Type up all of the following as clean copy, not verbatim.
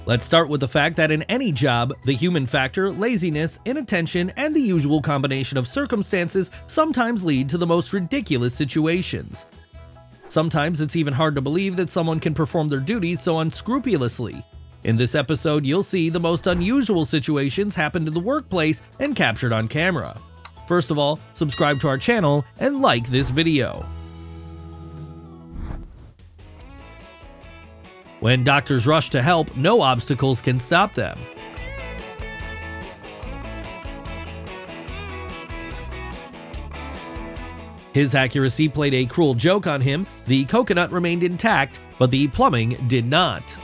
Let's start with the fact that in any job, the human factor, laziness, inattention, and the usual combination of circumstances sometimes lead to the most ridiculous situations. Sometimes it's even hard to believe that someone can perform their duties so unscrupulously. In this episode, you'll see the most unusual situations happened in the workplace and captured on camera. First of all, subscribe to our channel and like this video. When doctors rush to help, no obstacles can stop them. His accuracy played a cruel joke on him. The coconut remained intact, but the plumbing did not.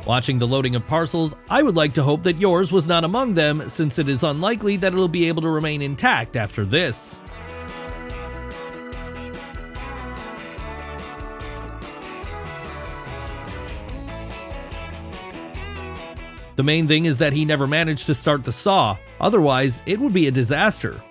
Watching the loading of parcels, I would like to hope that yours was not among them, since it is unlikely that it'll be able to remain intact after this. The main thing is that he never managed to start the saw, otherwise it would be a disaster.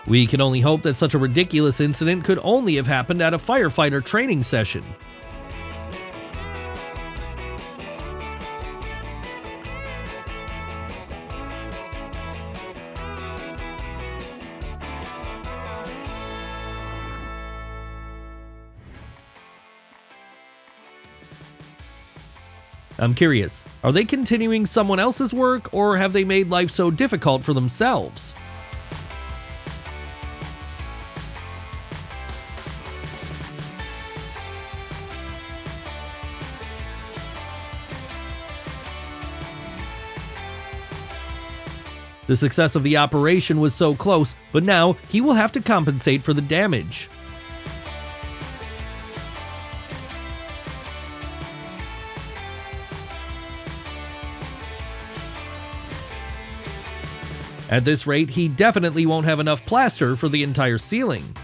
We can only hope that such a ridiculous incident could only have happened at a firefighter training session. I'm curious, are they continuing someone else's work, or have they made life so difficult for themselves? The success of the operation was so close, but now he will have to compensate for the damage. At this rate, he definitely won't have enough plaster for the entire ceiling.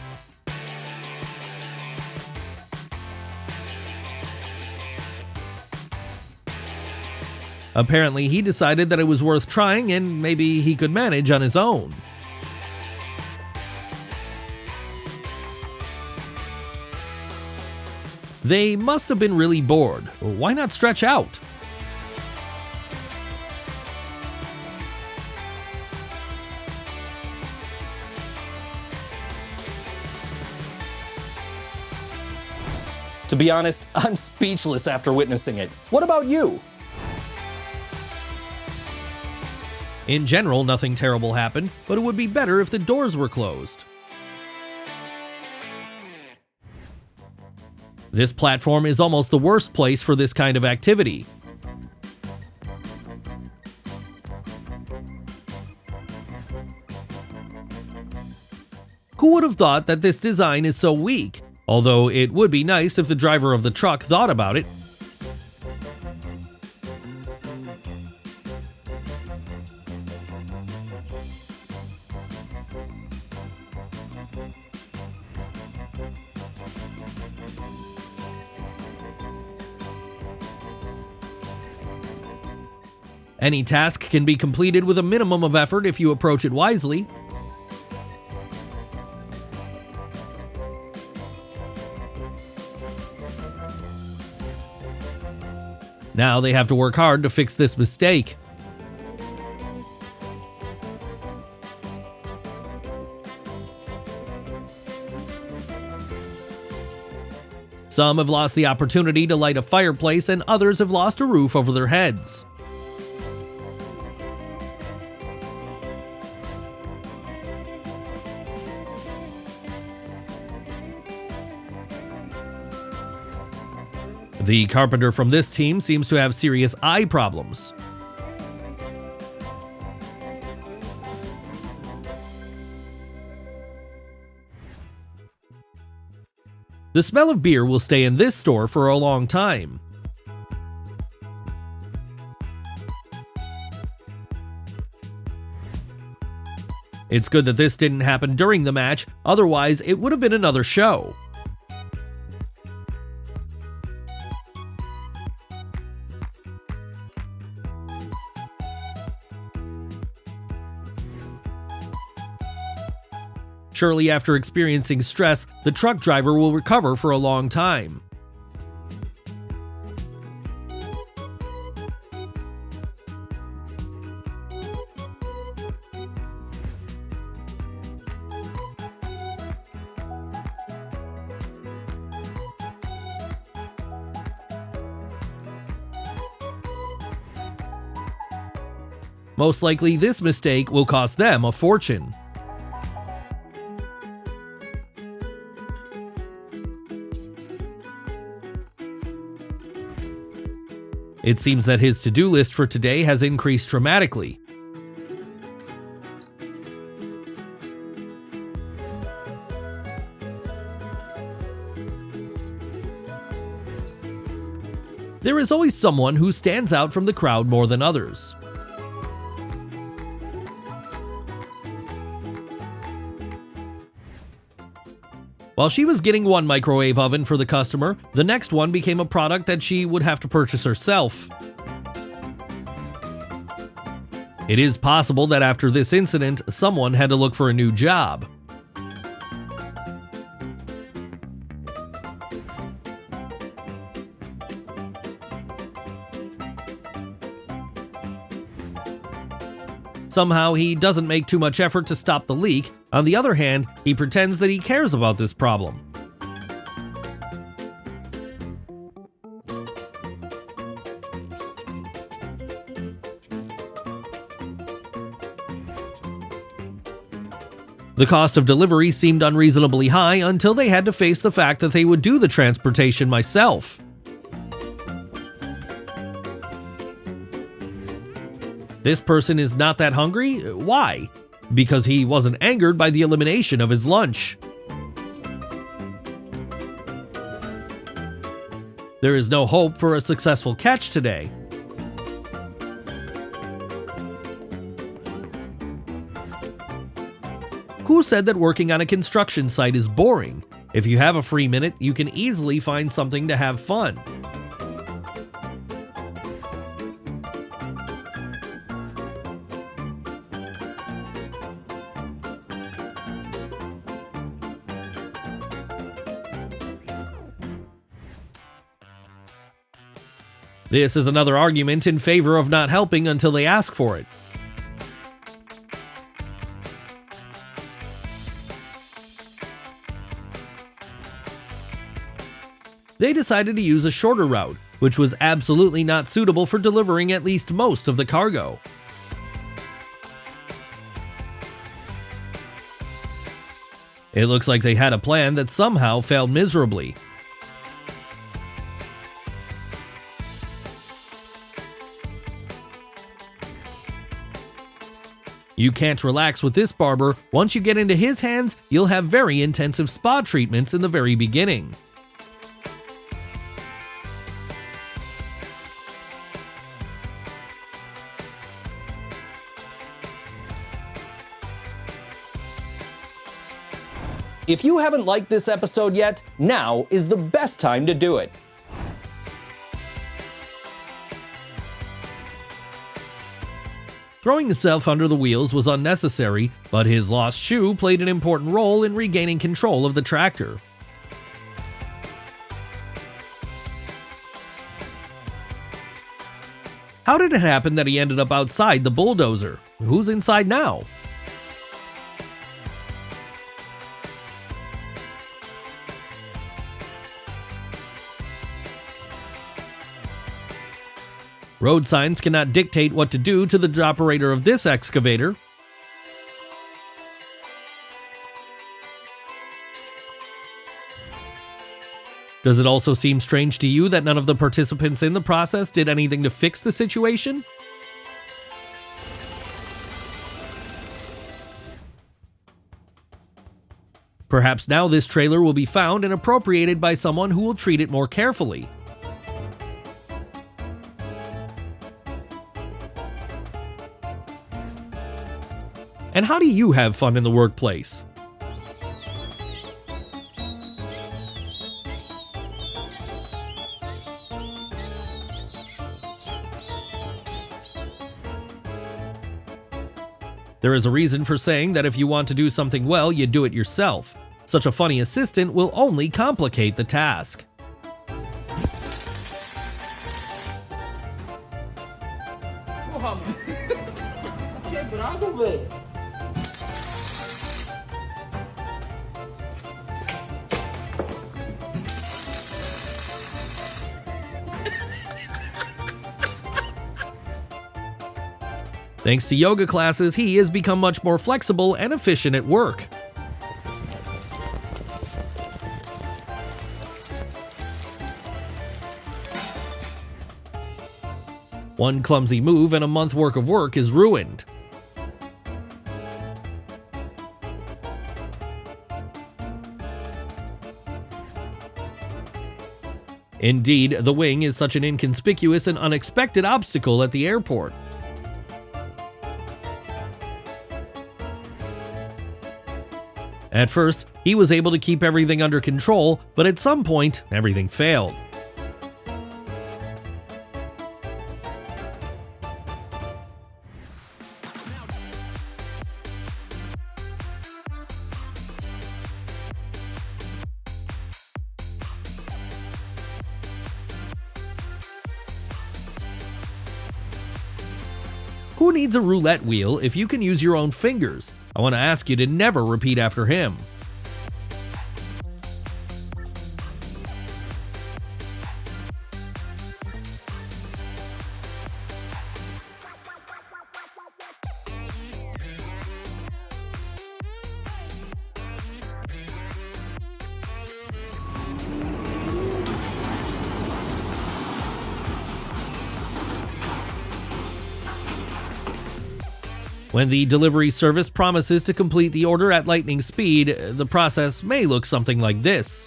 Apparently, he decided that it was worth trying and maybe he could manage on his own. They must have been really bored. Why not stretch out? To be honest, I'm speechless after witnessing it. What about you? In general, nothing terrible happened, but it would be better if the doors were closed. This platform is almost the worst place for this kind of activity. Who would have thought that this design is so weak? Although it would be nice if the driver of the truck thought about it. Any task can be completed with a minimum of effort if you approach it wisely. Now they have to work hard to fix this mistake. Some have lost the opportunity to light a fireplace, and others have lost a roof over their heads. The carpenter from this team seems to have serious eye problems. The smell of beer will stay in this store for a long time. It's good that this didn't happen during the match, otherwise it would have been another show. Surely after experiencing stress, the truck driver will recover for a long time. Most likely, this mistake will cost them a fortune. It seems that his to-do list for today has increased dramatically. There is always someone who stands out from the crowd more than others. While she was getting one microwave oven for the customer, the next one became a product that she would have to purchase herself. It is possible that after this incident, someone had to look for a new job. Somehow, he doesn't make too much effort to stop the leak. On the other hand, he pretends that he cares about this problem. The cost of delivery seemed unreasonably high until they had to face the fact that they would do the transportation myself. This person is not that hungry? Why? Because he wasn't angered by the elimination of his lunch. There is no hope for a successful catch today. Who said that working on a construction site is boring? If you have a free minute, you can easily find something to have fun. This is another argument in favor of not helping until they ask for it. They decided to use a shorter route, which was absolutely not suitable for delivering at least most of the cargo. It looks like they had a plan that somehow failed miserably. You can't relax with this barber. Once you get into his hands, you'll have very intensive spa treatments in the very beginning. If you haven't liked this episode yet, now is the best time to do it. Throwing himself under the wheels was unnecessary, but his lost shoe played an important role in regaining control of the tractor. How did it happen that he ended up outside the bulldozer? Who's inside now? Road signs cannot dictate what to do to the operator of this excavator. Does it also seem strange to you that none of the participants in the process did anything to fix the situation? Perhaps now this trailer will be found and appropriated by someone who will treat it more carefully. And how do you have fun in the workplace? There is a reason for saying that if you want to do something well, you do it yourself. Such a funny assistant will only complicate the task. Thanks to yoga classes, he has become much more flexible and efficient at work. One clumsy move and a month's work of work is ruined. Indeed, the wing is such an inconspicuous and unexpected obstacle at the airport. At first, he was able to keep everything under control, but at some point, everything failed. Who needs a roulette wheel if you can use your own fingers? I want to ask you to never repeat after him. When the delivery service promises to complete the order at lightning speed, the process may look something like this.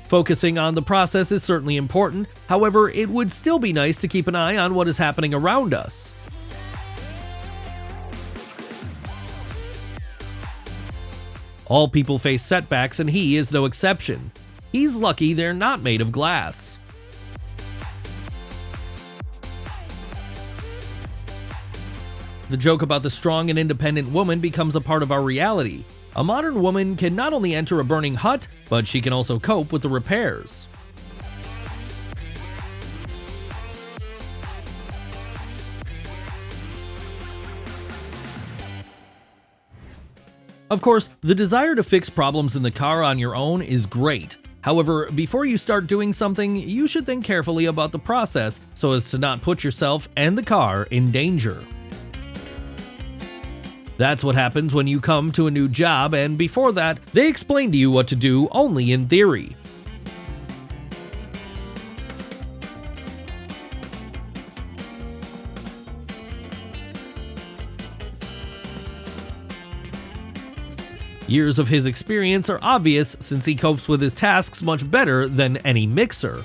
Focusing on the process is certainly important, however, it would still be nice to keep an eye on what is happening around us. All people face setbacks, and he is no exception. He's lucky they're not made of glass. The joke about the strong and independent woman becomes a part of our reality. A modern woman can not only enter a burning hut, but she can also cope with the repairs. Of course, the desire to fix problems in the car on your own is great. However, before you start doing something, you should think carefully about the process so as to not put yourself and the car in danger. That's what happens when you come to a new job, and before that, they explain to you what to do only in theory. Years of his experience are obvious since he copes with his tasks much better than any mixer.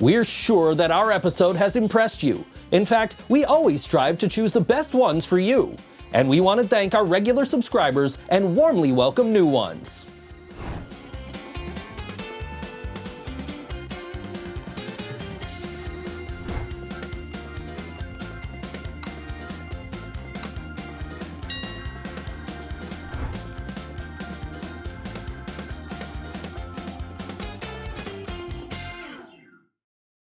We're sure that our episode has impressed you. In fact, we always strive to choose the best ones for you. And we want to thank our regular subscribers and warmly welcome new ones.